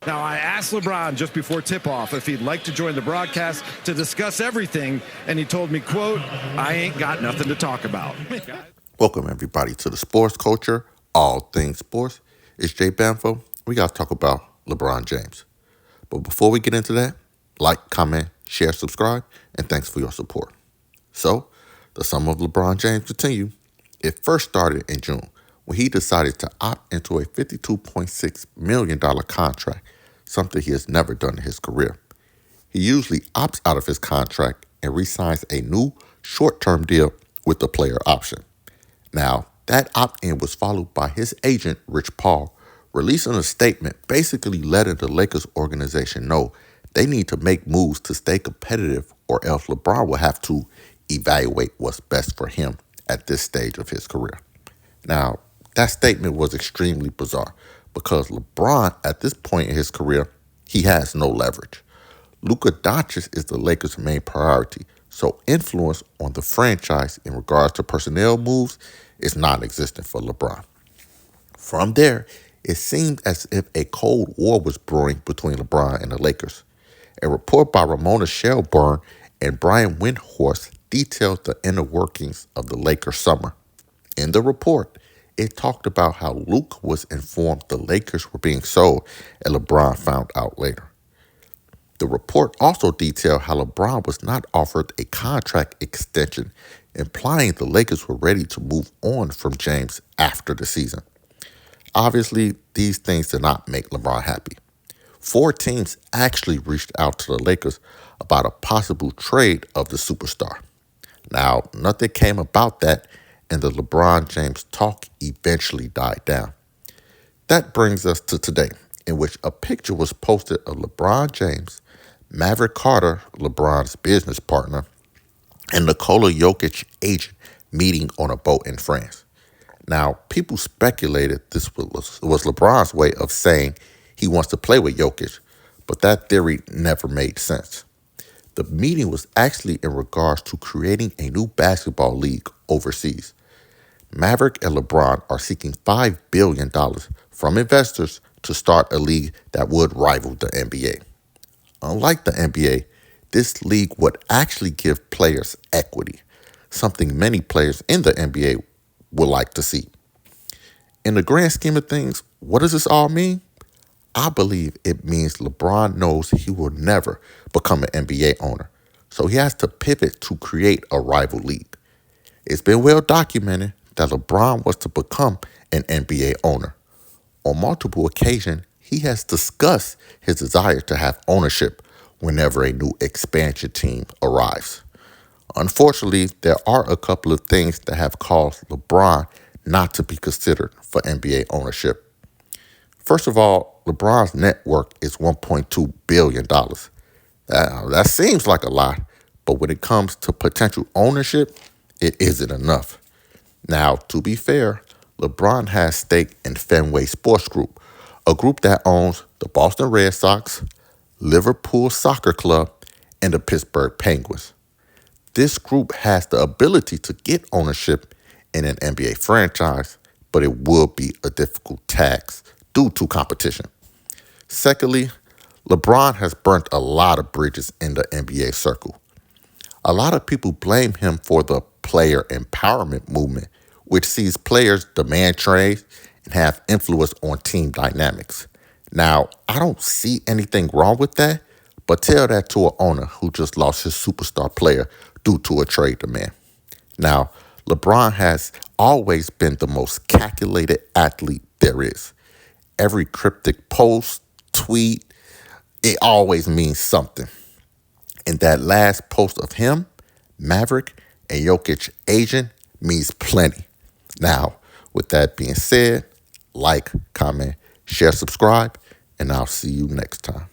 Now, I asked LeBron just before tip-off if he'd like to join the broadcast to discuss everything, and he told me, quote, "I ain't got nothing to talk about." Welcome, everybody, to the Sports Culture, all things sports. It's Jay Banfo. We got to talk about LeBron James. But before we get into that, like, comment, share, subscribe, and thanks for your support. So, the summer of LeBron James continue. It first started in June when he decided to opt into a $52.6 million contract, something he has never done in his career. He usually opts out of his contract and re-signs a new short-term deal with the player option. Now, that opt-in was followed by his agent, Rich Paul, releasing a statement basically letting the Lakers organization know they need to make moves to stay competitive, or else LeBron will have to evaluate what's best for him at this stage of his career. Now, that statement was extremely bizarre because LeBron, at this point in his career, he has no leverage. Luka Doncic is the Lakers' main priority, so influence on the franchise in regards to personnel moves is non-existent for LeBron. From there, it seemed as if a Cold War was brewing between LeBron and the Lakers. A report by Ramona Shelburne and Brian Windhorst detailed the inner workings of the Lakers summer. In the report, it talked about how Luka was informed the Lakers were being sold and LeBron found out later. The report also detailed how LeBron was not offered a contract extension, implying the Lakers were ready to move on from James after the season. Obviously, these things did not make LeBron happy. 4 teams actually reached out to the Lakers about a possible trade of the superstar. Now, nothing came about that, and the LeBron James talk eventually died down. That brings us to today, in which a picture was posted of LeBron James, Maverick Carter, LeBron's business partner, and Nikola Jokić agent meeting on a boat in France. Now, people speculated this was LeBron's way of saying he wants to play with Jokić, but that theory never made sense. The meeting was actually in regards to creating a new basketball league overseas. Maverick and LeBron are seeking $5 billion from investors to start a league that would rival the NBA. Unlike the NBA, this league would actually give players equity, something many players in the NBA would like to see. In the grand scheme of things, what does this all mean? I believe it means LeBron knows he will never become an NBA owner, so he has to pivot to create a rival league. It's been well documented that LeBron wants to become an NBA owner. On multiple occasions, he has discussed his desire to have ownership whenever a new expansion team arrives. Unfortunately, there are a couple of things that have caused LeBron not to be considered for NBA ownership. First of all, LeBron's net worth is $1.2 billion. That seems like a lot, but when it comes to potential ownership, it isn't enough. Now, to be fair, LeBron has stake in Fenway Sports Group, a group that owns the Boston Red Sox, Liverpool Soccer Club, and the Pittsburgh Penguins. This group has the ability to get ownership in an NBA franchise, but it would be a difficult task due to competition. Secondly, LeBron has burnt a lot of bridges in the NBA circle. A lot of people blame him for the player empowerment movement, which sees players demand trades and have influence on team dynamics. Now, I don't see anything wrong with that, but tell that to an owner who just lost his superstar player due to a trade demand. Now, LeBron has always been the most calculated athlete there is. Every cryptic post, tweet, it always means something. And that last post of him, Maverick, and Jokić agent means plenty. Now, with that being said, like, comment, share, subscribe, and I'll see you next time.